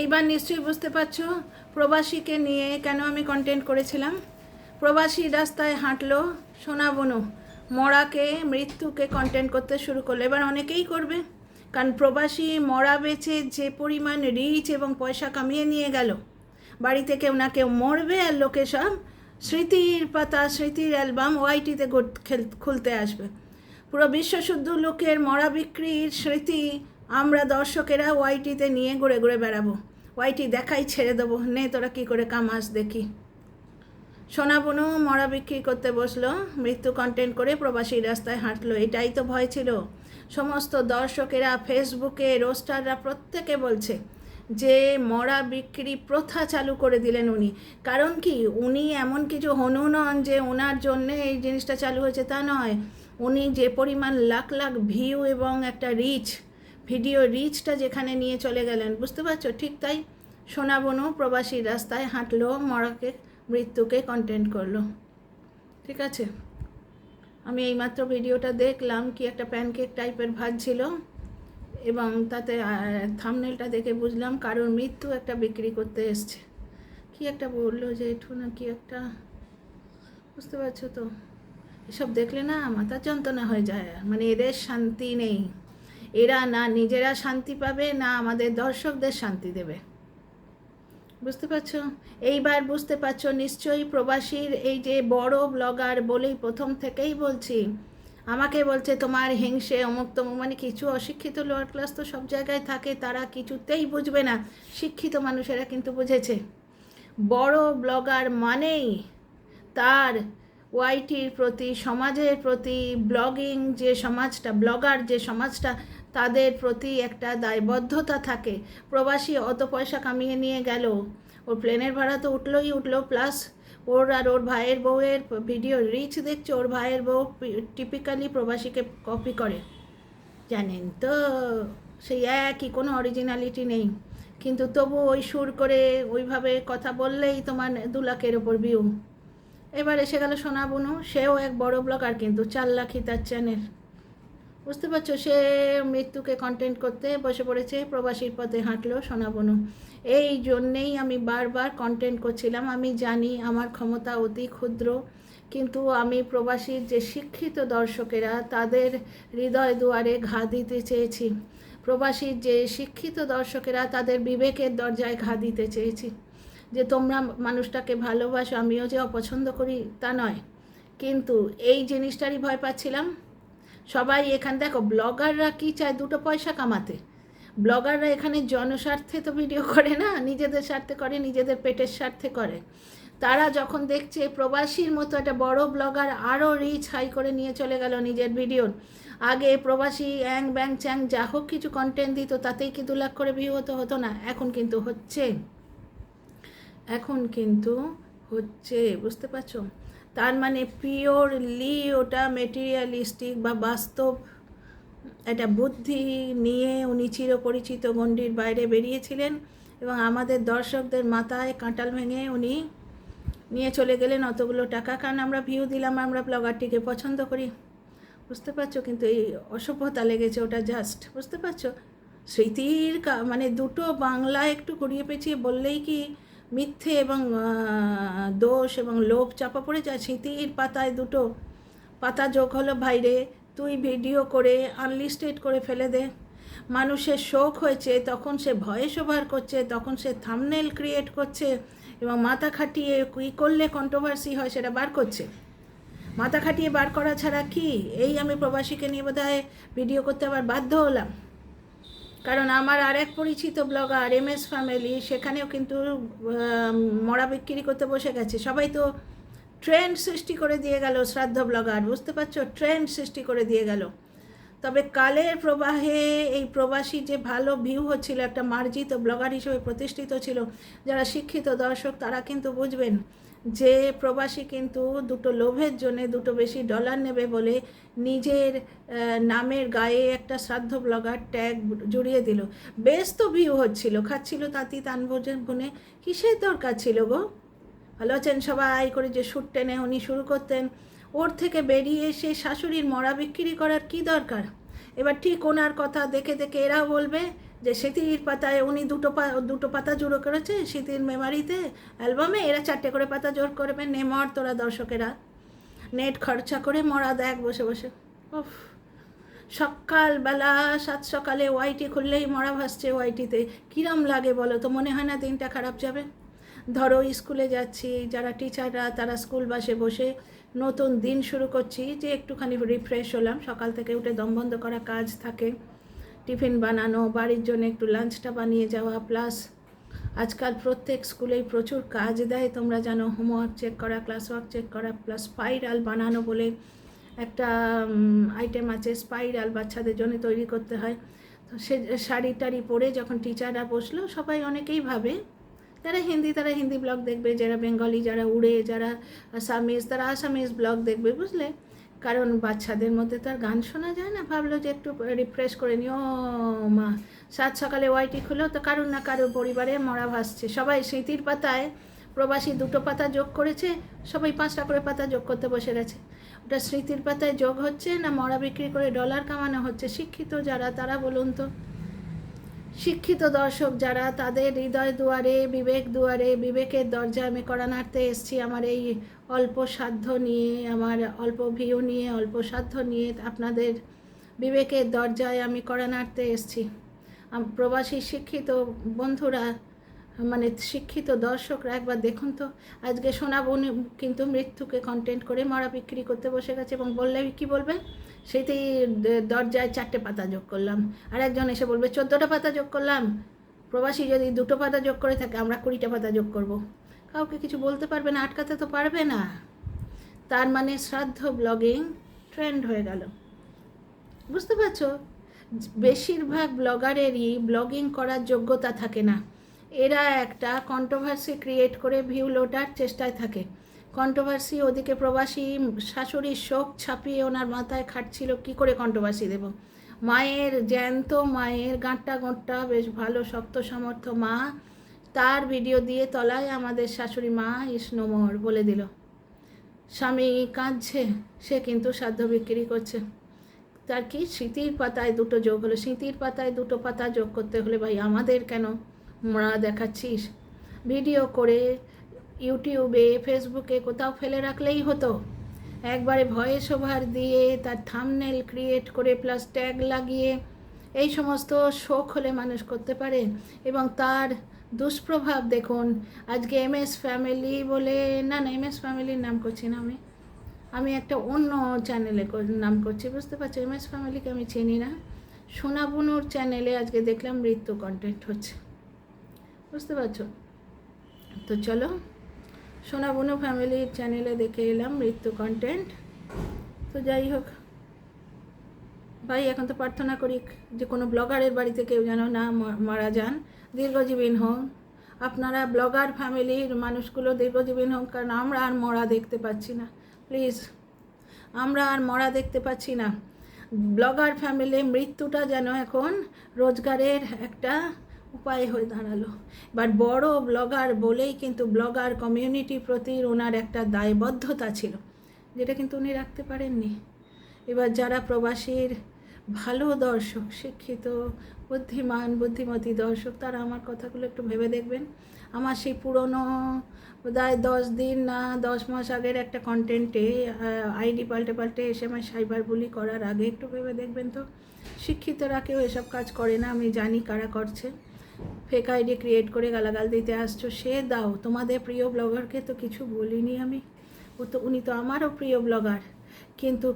এইবার নিশ্চয়ই বুঝতে পারছো প্রবাসীকে নিয়ে কেন আমি কন্টেন্ট করেছিলাম। প্রবাসী রাস্তায় হাঁটলো, শোনাবনো মরাকে মৃত্যুকে কন্টেন্ট করতে শুরু করলো। এবার অনেকেই করবে, কারণ প্রবাসী মরা বেচে যে পরিমাণ রিচ এবং পয়সা কামিয়ে নিয়ে গেল, বাড়িতে কেউ না কেউ মরবে আর লোকে সব স্মৃতির পাতা, স্মৃতির অ্যালবাম ওয়াইটিতে খুলতে আসবে। পুরো বিশ্বশুদ্ধ লোকের মরা বিক্রির স্মৃতি আমরা দর্শকেরা ওয়াইটিতে নিয়ে ঘুরে ঘুরে বেড়াবো। ওয়াইটি দেখাই ছেড়ে দেবো, নে তোরা কী করে কামাস দেখি। সোনা বুনু মরা বিক্রি করতে বসলো, মৃত্যু কন্টেন্ট করে প্রবাসী রাস্তায় হাঁটলো। এটাই তো ভয় ছিল। সমস্ত দর্শকেরা, ফেসবুকে রোস্টাররা প্রত্যেকে বলছে যে মরা বিক্রি প্রথা চালু করে দিলেন উনি। কারণ কি, উনি এমন কিছু হনু নন যে ওনার জন্যে এই জিনিসটা চালু হয়েছে, তা নয়। উনি যে পরিমাণ লাখ লাখ ভিউ এবং একটা রিচ, ভিডিও রিচটা যেখানে নিয়ে চলে গেলেন, বুঝতে পারছো? ঠিক তাই সোনা বনু প্রবাসী রাস্তায় হাঁটলো, মরাকে মৃত্যুকে কন্টেন্ট করলো। ঠিক আছে, আমি এইমাত্র ভিডিওটা দেখলাম, কি একটা প্যানকেক টাইপের ভাজছিল এবং তাতে থাম্বনেলটা দেখে বুঝলাম কারোর মৃত্যু একটা বিক্রি করতে এসছে। কি একটা বললো যে একটু না কি একটা, বুঝতে পারছো তো? এসব দেখলে না মাথা যন্ত্রণা হয়ে যায়। মানে এদের শান্তি নেই, এরা না নিজেরা শান্তি পাবে না আমাদের দর্শকদের শান্তি দেবে। বুঝতে পারছো? এইবার বুঝতে পারছো নিশ্চয়ই। প্রবাসীর এই যে বড় ব্লগার বলেই প্রথম থেকেই বলছি, আমাকে বলছে তোমার হিংসে অমুক তমুক, মানে কিছু অশিক্ষিত লোয়ার ক্লাস তো সব জায়গায় থাকে, তারা কিছুতেই বুঝবে না। শিক্ষিত মানুষেরা কিন্তু বুঝেছে। বড় ব্লগার মানেই তার ওয়াইটির প্রতি, সমাজের প্রতি, ব্লগিং যে সমাজটা, ব্লগার যে সমাজটা, তাদের প্রতি একটা দায়বদ্ধতা থাকে। প্রবাসী অত পয়সা কামিয়ে নিয়ে গেল, ওর প্লেনের ভাড়া তো উঠলো, প্লাস ওর আর ওর ভাইয়ের বউয়ের ভিডিও রিচ দেখছে। ওর ভাইয়ের বউ টিপিক্যালি প্রবাসীকে কপি করে, জানেন তো, সেই একই, কোনো অরিজিনালিটি নেই। কিন্তু তবু ওই সুর করে ওইভাবে কথা বললেই তোমার 2 লাখের ওপর ভিউ। এবার এসে গেল সোনা বুনু, সেও এক বড় ব্লগার, কিন্তু 4 লাখই তার চ্যানেল। বুঝতে পারছো? সে মৃত্যুকে কন্টেন্ট করতে বসে পড়েছে, প্রবাসীর পথে হাঁটলো সোনা বুনু। এই জন্যেই আমি বারবার কন্টেন্ট করছিলাম। আমি জানি আমার ক্ষমতা অতি ক্ষুদ্র, কিন্তু আমি প্রবাসীর যে শিক্ষিত দর্শকেরা, তাদের হৃদয় দুয়ারে ঘা দিতে চেয়েছি। প্রবাসীর যে শিক্ষিত দর্শকেরা, তাদের বিবেকের দরজায় ঘা দিতে চেয়েছি। যে তোমরা মানুষটাকে ভালোবাসো, আমিও যে অপছন্দ করি তা নয়, কিন্তু এই জিনিসটারই ভয় পাচ্ছিলাম। সবাই এখানে দেখো, ব্লগাররা কি চায়? 2 পয়সা কামাতে। ব্লগাররা এখানে জনস্বার্থে তো ভিডিও করে না, নিজেদের স্বার্থে করে, নিজেদের পেটের স্বার্থে করে। তারা যখন দেখছে প্রবাসীর মতো একটা বড় ব্লগার আরও রিচ হাই করে নিয়ে চলে গেল নিজের ভিডিওর, আগে প্রবাসী অ্যাং ব্যাং চ্যাং যা হোক কিছু কন্টেন্ট দিত, তাতেই কি 2 লাখ করে ভিউ হতো না? এখন কিন্তু হচ্ছে, বুঝতে পারছো? তার মানে পিওরলি ওটা মেটেরিয়ালিস্টিক বা বাস্তব একটা বুদ্ধি নিয়ে উনি চিরপরিচিত গণ্ডির বাইরে বেরিয়েছিলেন এবং আমাদের দর্শকদের মাথায় কাঁটাল ভেঙে উনি নিয়ে চলে গেলেন অতগুলো টাকা, কারণ আমরা ভিউ দিলাম, আমরা ব্লগারটিকে পছন্দ করি। বুঝতে পারছো? কিন্তু এই অসভ্যতা লেগেছে ওটা, জাস্ট, বুঝতে পারছো? স্মৃতির মানে 2 বাংলা একটু ঘুরিয়ে পেঁচিয়ে বললেই কি মিথ্যে এবং দোষ এবং লোভ চাপা পড়ে যায়? স্মৃতির পাতায় 2 পাতা যোগ হলো, ভাইরে তুই ভিডিও করে আনলিস্টেড করে ফেলে দে। মানুষের শোক হয়েছে, তখন সে ভয়েস ওভার করছে, তখন সে থাম্বনেল ক্রিয়েট করছে এবং মাথা খাটিয়ে কী করলে কন্ট্রোভার্সি হয় সেটা বার করছে। মাথা খাটিয়ে বার করা ছাড়া কি? এই আমি প্রবাসীকে নিয়ে বোধহয় ভিডিও করতে আবার বাধ্য হলাম, কারণ আমার আরেক পরিচিত ব্লগার MS ফ্যামিলি, সেখানেও কিন্তু মরা বিক্রি করতে বসে গেছে। সবাই তো ট্রেন্ড সৃষ্টি করে দিয়ে গেল, শ্রাদ্ধ ব্লগার, বুঝতে পারছো? ট্রেন্ড সৃষ্টি করে দিয়ে গেল। তবে কালের প্রবাহে এই প্রবাসী যে ভালো ভিউ হচ্ছিল, একটা মার্জিত ব্লগার হিসেবে প্রতিষ্ঠিত ছিল, যারা শিক্ষিত দর্শক তারা কিন্তু বুঝবেন যে প্রবাসী কিন্তু 2 লোভের জন্য 2 বেশি ডলার নেবে বলে নিজের নামের গায়ে একটা শ্রাদ্ধ ব্লগার ট্যাগ জুড়িয়ে দিল। বেশ তো ভিউ হচ্ছিল, খাচ্ছিল তাঁতি তান ভোজন বনে, কিসের দরকার ছিল গো? ভালো আছেন সবাই করে যে সুর টেনে উনি শুরু করতেন, ওর থেকে বেরিয়ে এসে শাশুড়ির মরা বিক্রি করার কি দরকার? এবার ঠিক ওনার কথা দেখে দেখে এরাও বলবে যে স্মৃতির পাতায় উনি দুটো পাতা জুড়ো করেছে স্মৃতির মেমারিতে অ্যালবামে, এরা 4টে করে পাতা জোর করবে। নেমর তোরা দর্শকেরা, নেট খরচা করে মরা দেখ বসে বসে। উফ, সকালবেলা 7 সকালে ওয়াইটি খুললেই মরা ভাসছে ওয়াইটিতে। কিরম লাগে বলো তো? মনে হয় না দিনটা খারাপ যাবে? ধরো স্কুলে যাচ্ছি, যারা টিচাররা তারা স্কুল বাসে বসে নতুন দিন শুরু করছি, যে একটুখানি রিফ্রেশ হলাম, সকাল থেকে উঠে দম বন্ধ করা কাজ থাকে, টিফিন বানানো, বাড়ির জন্য একটু লাঞ্চটা বানিয়ে যাওয়া, প্লাস আজকাল প্রত্যেক স্কুলেই প্রচুর কাজ দেয়, তোমরা জানো, হোমওয়ার্ক চেক করা, ক্লাস ওয়ার্ক চেক করা, প্লাস স্পাইরাল বানানো বলে একটা আইটেম আছে, স্পাইরাল বাচ্চাদের জন্য তৈরি করতে হয়। তো সে শাড়ি টাড়ি পরে যখন টিচাররা বসলো, সবাই অনেকেই ভাবে, যারা হিন্দি তারা হিন্দি ব্লগ দেখবে, যারা বেঙ্গলি, যারা উড়ে, যারা আসামিজ তারা আসামিজ ব্লগ দেখবে, বুঝলে? কারণ বাচ্চাদের মধ্যে তো আর গান শোনা যায় না। ভাবলো যে একটু রিফ্রেশ করে নিও মা। 7 সকালে ওয়াইটি খুলো তো কারুর না কারুর পরিবারে মরা ভাসছে। সবাই স্মৃতির পাতায় প্রবাসী 2টো পাতা যোগ করেছে, সবাই 5টা করে পাতা যোগ করতে বসে গেছে। ওটা স্মৃতির পাতায় যোগ হচ্ছে না মরা বিক্রি করে ডলার কামানো হচ্ছে? শিক্ষিত যারা তারা বলুন তো, শিক্ষিত দর্শক যারা, তাদের হৃদয় দুয়ারে, বিবেক দুয়ারে, বিবেকের দরজায় আমি কড়া নাড়তে এসেছি। আমার এই অল্প সাধ্য নিয়ে, আমার অল্প ভিউ নিয়ে, অল্প সাধ্য নিয়ে আপনাদের বিবেকের দরজায় আমি কড়া নাড়তে এসেছি। প্রবাসী শিক্ষিত বন্ধুরা, মানে শিক্ষিত দর্শকরা, একবার দেখুন তো, আজকে সোনাবনি কিন্তু মৃত্যুকে কন্টেন্ট করে মরা বিক্রি করতে বসে গেছে। এবং বললে কী বলবে? সেইতেই দরজায় 4টে পাতা যোগ করলাম, আর একজন এসে বলবে 14টা পাতা যোগ করলাম। প্রবাসী যদি 2টো পাতা যোগ করে থাকে, আমরা 20টা পাতা যোগ করব। কাউকে কিছু বলতে পারবে না, আটকাতে তো পারবে না। তার মানে শ্রাদ্ধ ব্লগিং ট্রেন্ড হয়ে গেল, বুঝতে পারছো? বেশিরভাগ ব্লগারেরই ব্লগিং করার যোগ্যতা থাকে না। এরা একটা কন্ট্রোভার্সি ক্রিয়েট করে ভিউ লোটার চেষ্টায় থাকে। কন্ট্রোভার্সি, ওদিকে প্রবাসী শাশুড়ির শোক ছাপিয়ে ওনার মাথায় খাটছিল কী করে কন্ট্রোভার্সি দেব। মায়ের, জ্যান্ত মায়ের, গাঁটটা গোঁটটা বেশ ভালো শক্ত সামর্থ্য মা, তার ভিডিও দিয়ে তলায় আমাদের শাশুড়ি মা ইস নো মোর বলে দিল। স্বামী কাঁদছে, সে কিন্তু সাধ্য বিক্রি করছে। তার কি স্মৃতির পাতায় 2টো যোগ হলো? স্মৃতির পাতায় 2টো পাতা যোগ করতে হলে ভাই আমাদের কেন মরা দেখাচ্ছিস? ভিডিও করে ইউটিউবে, ফেসবুকে কোথাও ফেলে রাখলেই হতো। একবারে ভয়েস ওভার দিয়ে, তার থাম্বনেল ক্রিয়েট করে, প্লাস ট্যাগ লাগিয়ে, এই সমস্ত শোক হলে মানুষ করতে পারে। এবং তার দুষ্প্রভাব দেখুন। আজকে MS ফ্যামিলি বলে, না MS ফ্যামিলির নাম করছি না, আমি একটা অন্য চ্যানেলে নাম করছি, বুঝতে পারছো? MS ফ্যামিলিকে আমি চিনি না। সোনাবনুর চ্যানেলে আজকে দেখলাম মৃত্যু কন্টেন্ট হচ্ছে, বুঝতে পারছো? তো চলো, সোনাবনু ফ্যামিলির চ্যানেলে দেখে এলাম মৃত্যু কন্টেন্ট। তো যাই হোক ভাই, এখন তো প্রার্থনা করি যে কোনো ব্লগারের বাড়িতে কেউ যেন না মারা যান, দীর্ঘজীবন হোক। আপনারা ব্লগার ফ্যামিলির মানুষগুলো দীর্ঘজীবন হোক, কারণ আমরা আর মরা দেখতে পাচ্ছি না। প্লিজ, আমরা আর মরা দেখতে পাচ্ছি না। ব্লগার ফ্যামিলি মৃত্যুটা যেন এখন রোজগারের একটা উপায় হয়ে দাঁড়ালো। এবার বড় ব্লগার বলেই কিন্তু ব্লগার কমিউনিটির প্রতি ওনার একটা দায়বদ্ধতা ছিল, যেটা কিন্তু উনি রাখতে পারেননি। এবার যারা প্রবাসীর ভালো দর্শক, শিক্ষিত, বুদ্ধিমান, বুদ্ধিমতী দর্শক, তারা আমার কথাগুলো একটু ভেবে দেখবেন। আমার সেই পুরনো বোধহয় 10 দিন না 10 মাস আগের একটা কন্টেন্টে আইডি পাল্টে এসে আমার সাইবার বুলি করার আগে একটু ভেবে দেখবেন তো। শিক্ষিতরা কেউ এসব কাজ করে না, আমি জানি কারা করছে। ফেক আইডি ক্রিয়েট করে গালাগাল দিতে আসছো, সে দাও। তোমাদের প্রিয় ব্লগারকে তো কিছু বলিনি আমি, উনি তো আমারও প্রিয় ব্লগার। কিন্তু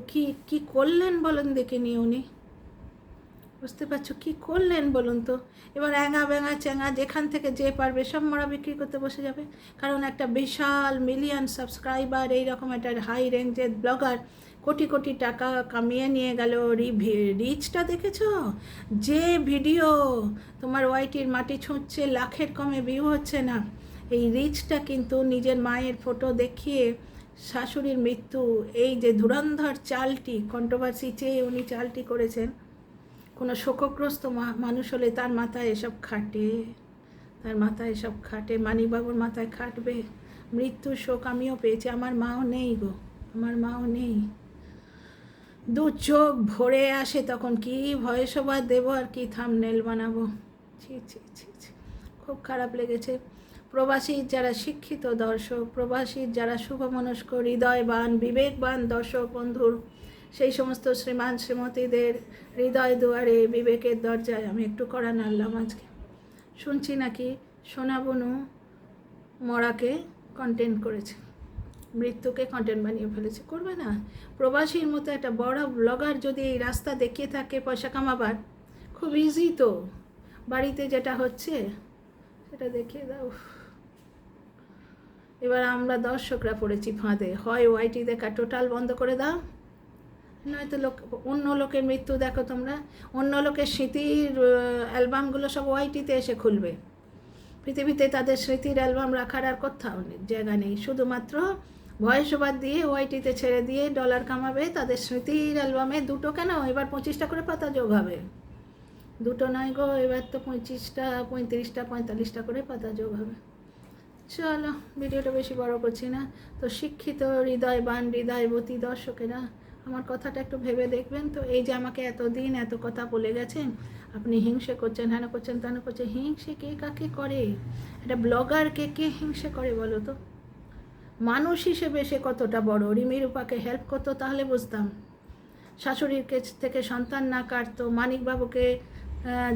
কি করলেন বলুন দেখিনি উনি, বুঝতে পারছো? কি করলেন বলুন তো? এবার অ্যাঙা ব্যাঙা চ্যাঙা যেখান থেকে যে পারবে সব মরা বিক্রি করতে বসে যাবে। কারণ একটা বিশাল মিলিয়ন সাবস্ক্রাইবার, এইরকম একটা হাই রেঞ্জের ব্লগার কোটি কোটি টাকা কামিয়ে নিয়ে গেল। রিচটা দেখেছো? যে ভিডিও তোমার ওয়াইটির মাটি ছুঁচ্ছে, লাখের কমে ভিউ হচ্ছে না। এই রিচটা কিন্তু নিজের মায়ের ফটো দেখিয়ে শাশুড়ির মৃত্যু, এই যে ধুরন্ধর চালটি, কন্ট্রোভার্সি চেয়ে উনি চালটি করেছেন। কোনো শোকগ্রস্ত মানুষ হলে তার মাথায় এসব খাটে, তার মাথায় এসব খাটে। মানিকবাবুর মাথায় খাটবে। মৃত্যুর শোক আমিও পেয়েছি, আমার মাও নেই গো, আমার মাও নেই। 2 চোখ ভরে আসে তখন, কি ভয়েস ওভার দেবো আর কি থাম্বনেল বানাবো। ছি ছি ছি ছি, খুব খারাপ লেগেছে। প্রবাসীর যারা শিক্ষিত দর্শক, প্রবাসীর যারা শুভমনস্ক, হৃদয়বান, বিবেকবান দর্শক বন্ধুর, সেই সমস্ত শ্রীমান শ্রীমতীদের হৃদয় দুয়ারে, বিবেকের দরজায় আমি একটু কড়া নাড়লাম আজকে। শুনছি নাকি সোনা বনু মরাকে কন্টেন্ট করেছে, মৃত্যুকে কন্টেন্ট বানিয়ে ফেলেছে। করবে না? প্রবাসীর মতো একটা বড় ব্লগার যদি এই রাস্তা দেখিয়ে থাকে পয়সা কামাবার, খুব ইজি তো। বাড়িতে যেটা হচ্ছে সেটা দেখিয়ে দাও। এবার আমরা দর্শকরা পড়েছি ফাঁদে। হয় ওয়াইটি দেখা টোটাল বন্ধ করে দাও, নয়তো অন্য লোকের মৃত্যু দেখো তোমরা। অন্য লোকের স্মৃতির অ্যালবামগুলো সব ওয়াইটিতে এসে খুলবে। পৃথিবীতে তাদের স্মৃতির অ্যালবাম রাখার আর কোথাও জায়গা নেই। শুধুমাত্র ভয়েস ওভার দিয়ে ওয়াইটিতে ছেড়ে দিয়ে ডলার কামাবে। তাদের স্মৃতির অ্যালবামে দুটো কেন, এবার 25টা করে পাতা যোগ হবে। দুটো নয় গো, এবার তো 25টা, 35টা, 45টা করে পাতা যোগ হবে। চলো, ভিডিওটা বেশি বড় করছি না। তো শিক্ষিত হৃদয়বান হৃদয়বতী দর্শকেরা, আমার কথাটা একটু ভেবে দেখবেন তো। এই যে আমাকে এতদিন এত কথা বলে গেছেন, আপনি হিংসে করছেন, হেন করছেন, তেন করছেন। হিংসে কে কাকে করে? একটা ব্লগারকে কে হিংসে করে বলো তো? মানুষ হিসেবে সে কতটা বড়। রিমি রূপাকে হেল্প করতো তাহলে বুঝতাম। শাশুড়ির থেকে সন্তান না কাটতো, মানিকবাবুকে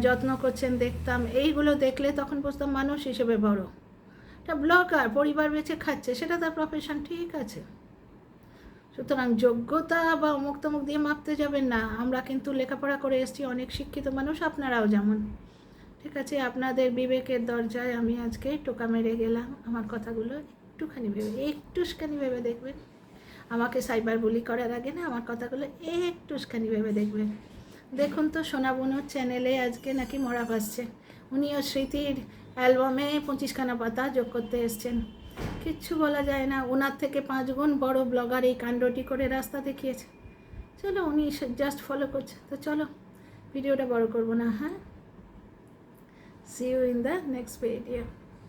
যত্ন করছেন দেখতাম। এইগুলো দেখলে তখন বুঝতাম মানুষ হিসেবে বড়। একটা ব্লগার পরিবার বেঁচে খাচ্ছে, সেটা তার প্রফেশন, ঠিক আছে। সুতরাং যোগ্যতা বা অমুক তমুক দিয়ে মাপতে যাবেন না। আমরা কিন্তু লেখাপড়া করে এসেছি, অনেক শিক্ষিত মানুষ, আপনারাও যেমন। ঠিক আছে, আপনাদের বিবেকের দরজায় আমি আজকে টোকা মেরে গেলাম। আমার কথাগুলো একটুখানি ভেবে দেখবেন। আমাকে সাইবার বুলি করার আগে না, আমার কথাগুলো একটুখানি ভেবে দেখবেন। দেখুন তো, সোনা বনুর চ্যানেলে আজকে নাকি মরা ভাসছে। উনিও স্মৃতির অ্যালবামে 25খানা পাতা যোগ করতে এসছেন। কিচ্ছু বলা যায় না। ওনার থেকে 5 গুণ বড় ব্লগার এই কাণ্ডটি করে রাস্তা দেখিয়েছে। চলো, উনি জাস্ট ফলো করছে। তো চলো, ভিডিওটা বড় করবো না। হ্যাঁ, see you in the next video.